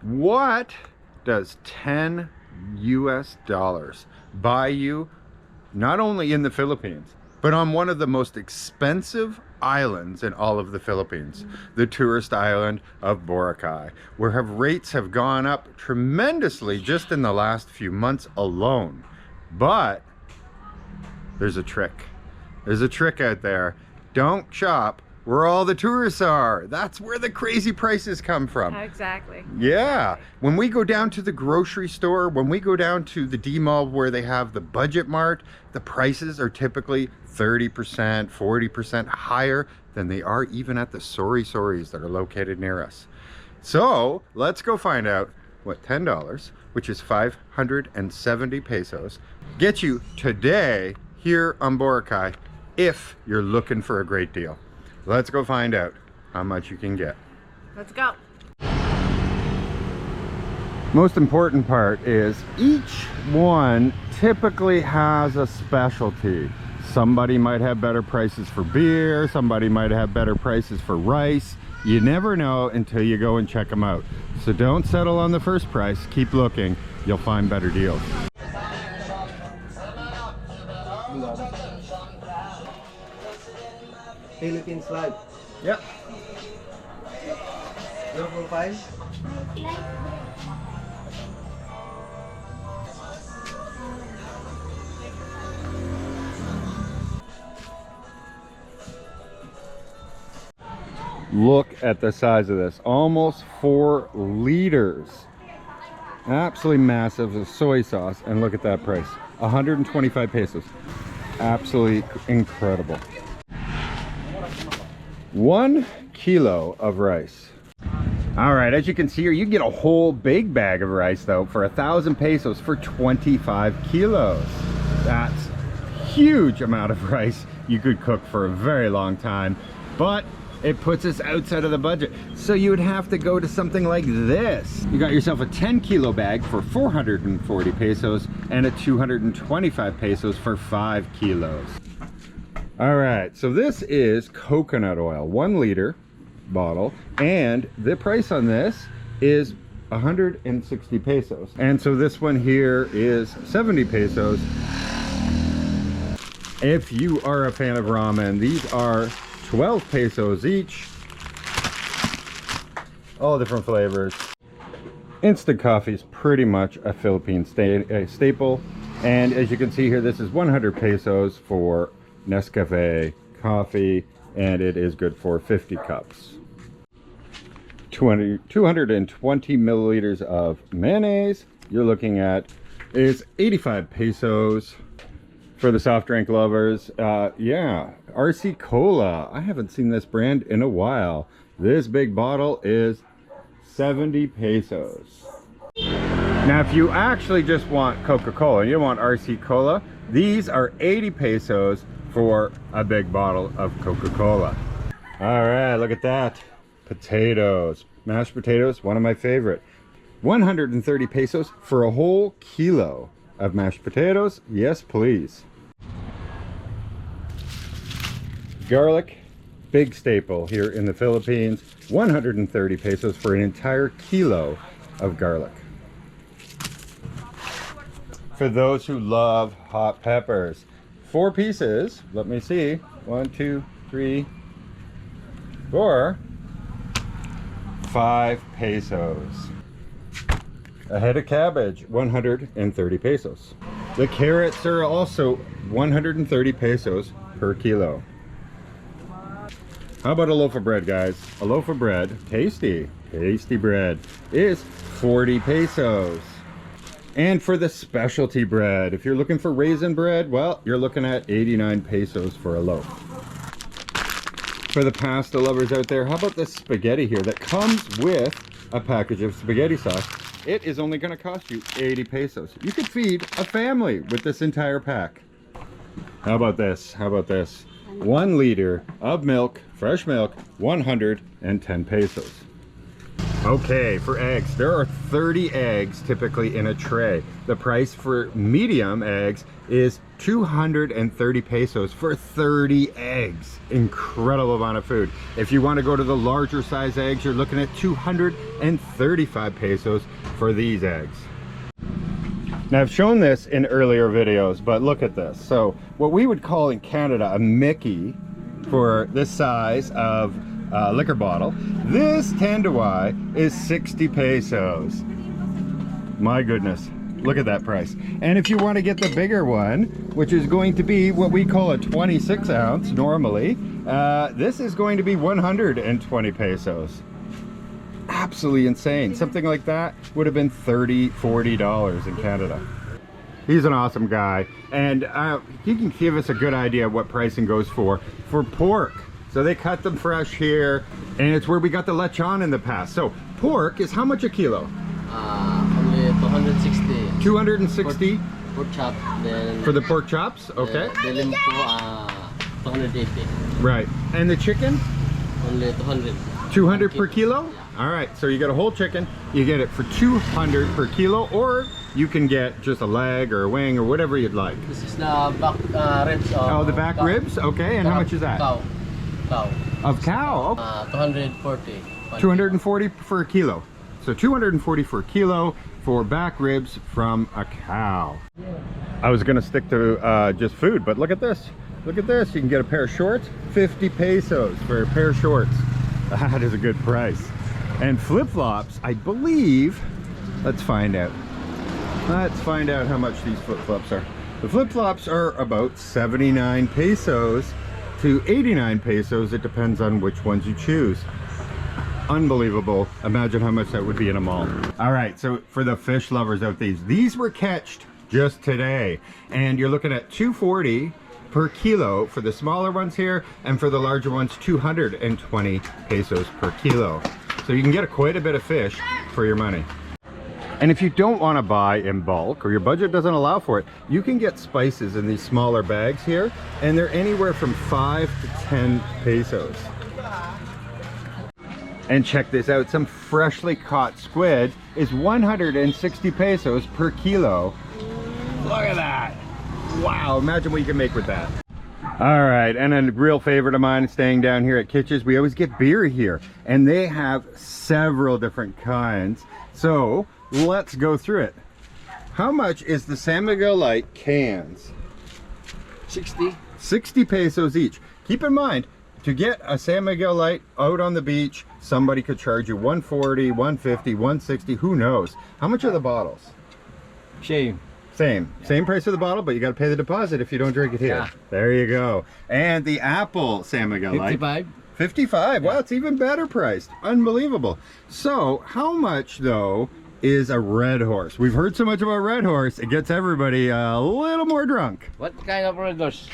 What does 10 US dollars buy you, not only in the Philippines, but on one of the most expensive islands in all of the Philippines, the tourist island of Boracay, where rates have gone up tremendously just in the last few months alone. But there's a trick. There's a trick out there. Don't shop where all the tourists are. That's where the crazy prices come from. Exactly. Yeah. Exactly. When we go down to the grocery store, when we go down to the D-Mall where they have the budget mart, the prices are typically 30%, 40% higher than they are even at the sori-soris that are located near us. So let's go find out what $10, which is 570 pesos, get you today here on Boracay if you're looking for a great deal. Let's go find out how much you can get. Let's go. Most important part is each one typically has a specialty. Somebody might have better prices for beer, somebody might have better prices for rice. You never know until you go and check them out. So don't settle on the first price, keep looking, you'll find better deals. Philippines flag. Yep. Your profile? Look at the size of this, almost 4 liters. Absolutely massive of soy sauce, and look at that price, 125 pesos. Absolutely incredible. 1 kilo of rice. All right, as you can see here, you can get a whole big bag of rice though for 1,000 pesos for 25 kilos. That's a huge amount of rice you could cook for a very long time, but it puts us outside of the budget. So you would have to go to something like this. You got yourself a 10 kilo bag for 440 pesos and a 225 pesos for 5 kilos. All right, so this is coconut oil, 1 liter bottle, and the price on this is 160 pesos. And so this one here is 70 pesos. If you are a fan of ramen, these are 12 pesos each. All different flavors. Instant coffee is pretty much a Philippine staple. And as you can see here, this is 100 pesos for Nescafe coffee, and it is good for 50 cups. 220 milliliters of mayonnaise, you're looking at is 85 pesos. For the soft drink lovers, yeah, RC Cola. I haven't seen this brand in a while. This big bottle is 70 pesos. Now, if you actually just want Coca-Cola, you don't want RC Cola, these are 80 pesos for a big bottle of Coca-Cola. All right, look at that. Potatoes, mashed potatoes, one of my favorite. 130 pesos for a whole kilo of mashed potatoes. Yes, please. Garlic, big staple here in the Philippines. 130 pesos for an entire kilo of garlic. For those who love hot peppers, 4 pieces, let me see, 1, 2, 3, 4, 5 pesos. A head of cabbage, 130 pesos. The carrots are also 130 pesos per kilo. How about a loaf of bread, guys? A loaf of bread, tasty bread, is 40 pesos. And for the specialty bread, if you're looking for raisin bread, well, you're looking at 89 pesos for a loaf. For the pasta lovers out there, how about this spaghetti here that comes with a package of spaghetti sauce? It is only going to cost you 80 pesos. You could feed a family with this entire pack. How about this? How about this? 1 liter of milk, fresh milk, 110 pesos. Okay, for eggs, there are 30 eggs typically in a tray. The price for medium eggs is 230 pesos for 30 eggs. Incredible amount of food. If you want to go to the larger size eggs, you're looking at 235 pesos for these eggs. Now I've shown this in earlier videos, but look at this. So what we would call in Canada a Mickey for this size of liquor bottle, this Tanduay is 60 pesos. My goodness, look at that price. And if you want to get the bigger one, which is going to be what we call a 26 ounce normally, this is going to be 120 pesos. Absolutely insane. Something like that would have been $30–40 in Canada. He's an awesome guy, and he can give us a good idea of what pricing goes for pork. So they cut them fresh here, and it's where we got the lechon in the past. So pork is how much a kilo? Only 260. 260 Pork chop. Then for the pork chops. Okay. The limpo, 280. Right. And the chicken? Only 200. 200 per kilo? All right, so you get a whole chicken, you get it for 200 per kilo, or you can get just a leg or a wing or whatever you'd like. This is the back ribs. Oh, the back ribs? Okay, and how much is that? Cow. Of cow? 240. 240 for a kilo. So 240 for a kilo for back ribs from a cow. I was gonna stick to just food, but look at this. Look at this, you can get a pair of shorts, 50 pesos for a pair of shorts. That is a good price. And flip-flops, I believe, let's find out. Let's find out how much these flip-flops are. The flip-flops are about 79 pesos to 89 pesos. It depends on which ones you choose. Unbelievable. Imagine how much that would be in a mall. All right, so for the fish lovers out there, these were catched just today. And you're looking at 240 per kilo for the smaller ones here, and for the larger ones 220 pesos per kilo. So you can get quite a bit of fish for your money. And if you don't want to buy in bulk, or your budget doesn't allow for it, you can get spices in these smaller bags here, and they're anywhere from 5 to 10 pesos. And check this out, some freshly caught squid is 160 pesos per kilo. Look at that. Wow, imagine what you can make with that. All right, and a real favorite of mine staying down here at Kitch's, we always get beer here, and they have several different kinds. So let's go through it. How much is the San Miguel Light cans? 60. 60 pesos each. Keep in mind, to get a San Miguel Light out on the beach, somebody could charge you 140, 150, 160, who knows? How much are the bottles? Same price of the bottle, but you got to pay the deposit if you don't drink it here. Yeah. There you go. And the apple San Miguel Light, 55. 55. Wow, it's even better priced. Unbelievable. So how much though is a red horse? We've heard so much about red horse, it gets everybody a little more drunk. What kind of red horse?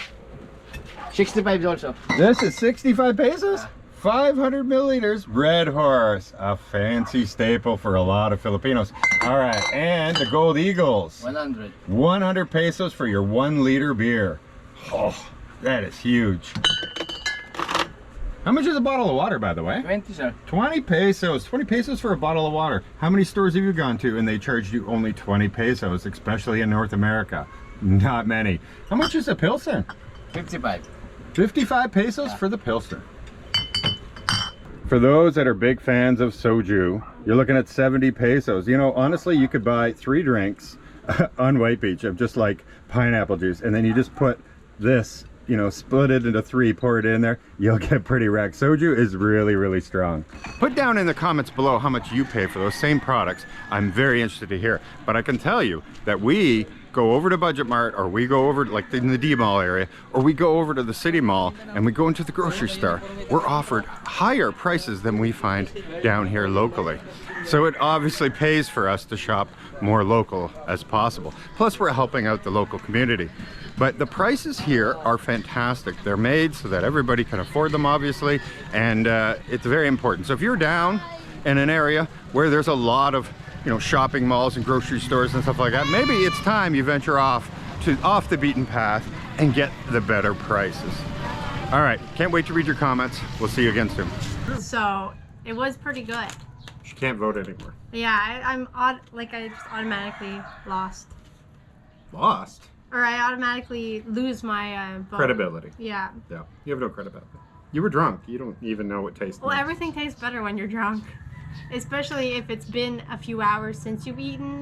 65 also. This is 65 pesos? 500 milliliters red horse, a fancy staple for a lot of Filipinos. All right, and the Gold Eagles, 100 pesos for your 1 liter beer. Oh, that is huge. How much is a bottle of water, by the way? 20, sir. 20 pesos. 20 pesos for a bottle of water. How many stores have you gone to and they charged you only 20 pesos, especially in North America? Not many. How much is a Pilsner? 55. 55 pesos for the Pilsner. For those that are big fans of soju, you're looking at 70 pesos. You know, honestly, you could buy 3 drinks on White Beach of just like pineapple juice, and then you just put this, you know, split it into 3, pour it in there, you'll get pretty wrecked. Soju is really, really strong. Put down in the comments below how much you pay for those same products. I'm very interested to hear. But I can tell you that we go over to Budget Mart, or we go over like in the D Mall area, or we go over to the City Mall and we go into the grocery store. We're offered higher prices than we find down here locally. So it obviously pays for us to shop more local as possible. Plus we're helping out the local community. But the prices here are fantastic. They're made so that everybody can afford them, obviously, and it's very important. So if you're down in an area where there's a lot of, you know, shopping malls and grocery stores and stuff like that, maybe it's time you venture off the beaten path and get the better prices. All right, can't wait to read your comments. We'll see you again soon. So it was pretty good. She can't vote anymore. Yeah, I'm odd. Like I just automatically lost, Lost or I automatically lose my vote. credibility. Yeah. Yeah, you have no credibility. You were drunk. You don't even know what taste. Well, means. everything tastes better when you're drunk, especially if it's been a few hours since you've eaten